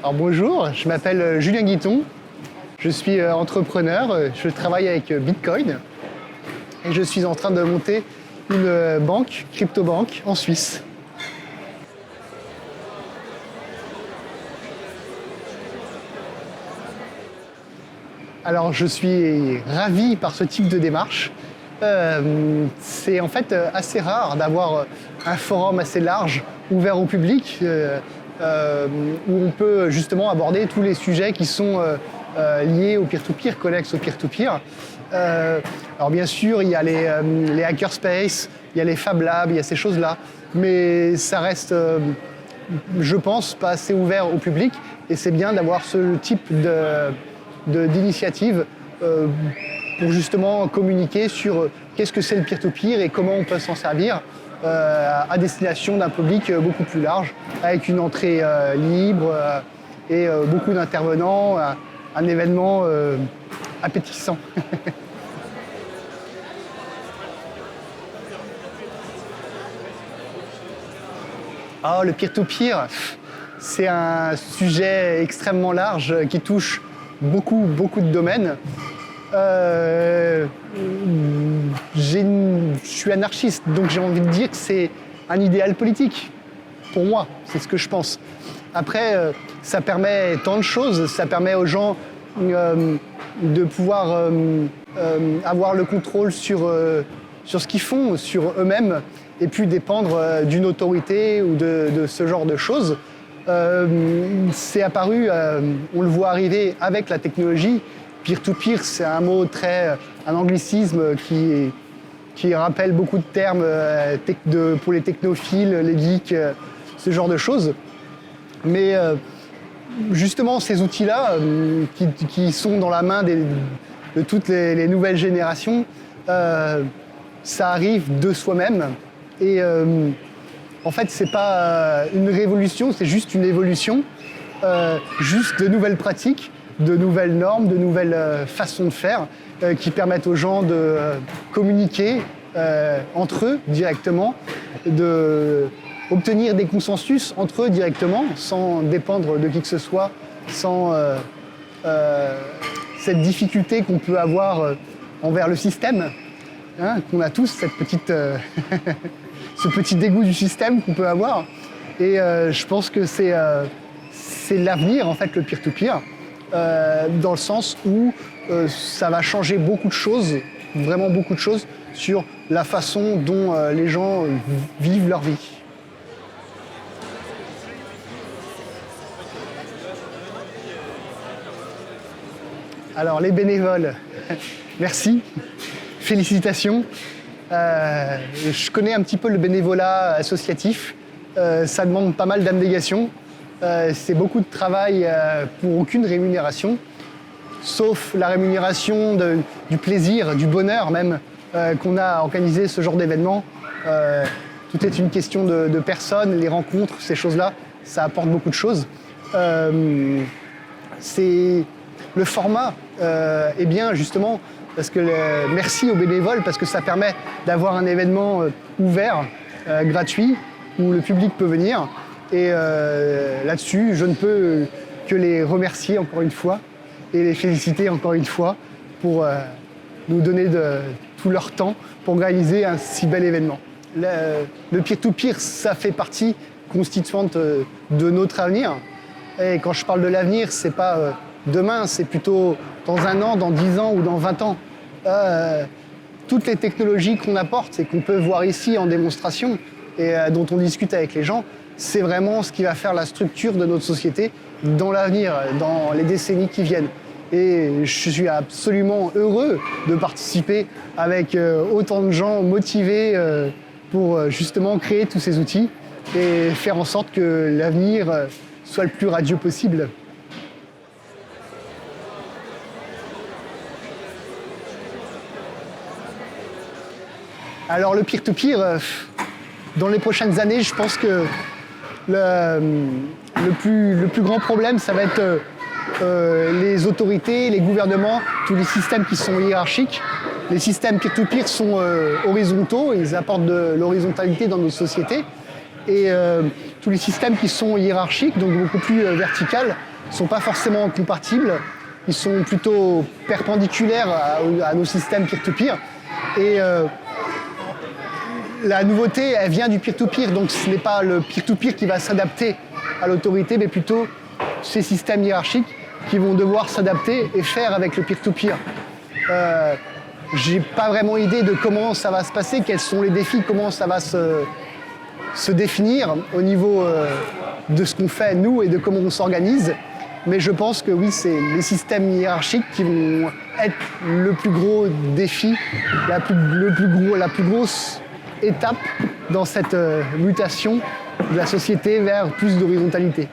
Alors bonjour, je m'appelle Julien Guiton, je suis entrepreneur, je travaille avec Bitcoin et je suis en train de monter une banque, crypto-banque, en Suisse. Alors je suis ravi par ce type de démarche. C'est en fait assez rare d'avoir un forum assez large, ouvert au public, où on peut justement aborder tous les sujets qui sont liés au peer-to-peer, connexes au peer-to-peer. Alors bien sûr, il y a les hackerspace, il y a les Fab Labs, il y a ces choses-là, mais ça reste, je pense, pas assez ouvert au public, et c'est bien d'avoir ce type d'initiative pour justement communiquer sur qu'est-ce que c'est le peer-to-peer et comment on peut s'en servir à destination d'un public beaucoup plus large, avec une entrée libre et beaucoup d'intervenants, un événement appétissant. Oh, le peer-to-peer, c'est un sujet extrêmement large qui touche beaucoup de domaines. Je suis anarchiste, donc j'ai envie de dire que c'est un idéal politique. Pour moi, c'est ce que je pense. Après, ça permet tant de choses. Ça permet aux gens de pouvoir avoir le contrôle sur ce qu'ils font, sur eux-mêmes, et puis dépendre d'une autorité ou de ce genre de choses. C'est apparu, on le voit arriver avec la technologie. Peer-to-peer, c'est un mot un anglicisme qui rappelle beaucoup de termes pour les technophiles, les geeks, ce genre de choses. Mais justement, ces outils-là, qui sont dans la main de toutes les nouvelles générations, ça arrive de soi-même. Et en fait, c'est pas une révolution, c'est juste une évolution, juste de nouvelles pratiques, de nouvelles normes, de nouvelles façons de faire qui permettent aux gens de communiquer entre eux directement, d'obtenir des consensus entre eux directement, sans dépendre de qui que ce soit, sans cette difficulté qu'on peut avoir envers le système, hein, qu'on a tous, cette petite, ce petit dégoût du système qu'on peut avoir. Et je pense que c'est l'avenir, en fait, le peer-to-peer. Dans le sens où ça va changer beaucoup de choses, vraiment beaucoup de choses, sur la façon dont les gens vivent leur vie. Alors les bénévoles, merci, félicitations. Je connais un petit peu le bénévolat associatif, ça demande pas mal d'abnégation. C'est beaucoup de travail pour aucune rémunération, sauf la rémunération du plaisir, du bonheur même, qu'on a à organiser ce genre d'événement. Tout est une question de personnes, les rencontres, ces choses-là, ça apporte beaucoup de choses. Le format est bien justement, parce que merci aux bénévoles, parce que ça permet d'avoir un événement ouvert, gratuit, où le public peut venir. Et là-dessus, je ne peux que les remercier encore une fois et les féliciter encore une fois pour nous donner tout leur temps pour organiser un si bel événement. Le peer-to-peer, ça fait partie constituante de notre avenir. Et quand je parle de l'avenir, c'est pas demain, c'est plutôt dans 1 an, dans 10 ans ou dans 20 ans. Toutes les technologies qu'on apporte et qu'on peut voir ici en démonstration et dont on discute avec les gens, c'est vraiment ce qui va faire la structure de notre société dans l'avenir, dans les décennies qui viennent. Et je suis absolument heureux de participer avec autant de gens motivés pour justement créer tous ces outils et faire en sorte que l'avenir soit le plus radieux possible. Alors le peer-to-peer, dans les prochaines années, je pense que le plus grand problème, ça va être les autorités, les gouvernements, tous les systèmes qui sont hiérarchiques. Les systèmes peer-to-peer sont horizontaux, ils apportent de l'horizontalité dans nos sociétés. Et tous les systèmes qui sont hiérarchiques, donc beaucoup plus verticales, ne sont pas forcément compatibles. Ils sont plutôt perpendiculaires à nos systèmes peer-to-peer. Et la nouveauté, elle vient du peer-to-peer. Donc ce n'est pas le peer-to-peer qui va s'adapter à l'autorité, mais plutôt ces systèmes hiérarchiques qui vont devoir s'adapter et faire avec le peer-to-peer. J'ai pas vraiment idée de comment ça va se passer, quels sont les défis, comment ça va se définir au niveau de ce qu'on fait nous et de comment on s'organise. Mais je pense que oui, c'est les systèmes hiérarchiques qui vont être le plus gros défi, la plus grosse étape dans cette mutation de la société vers plus d'horizontalité.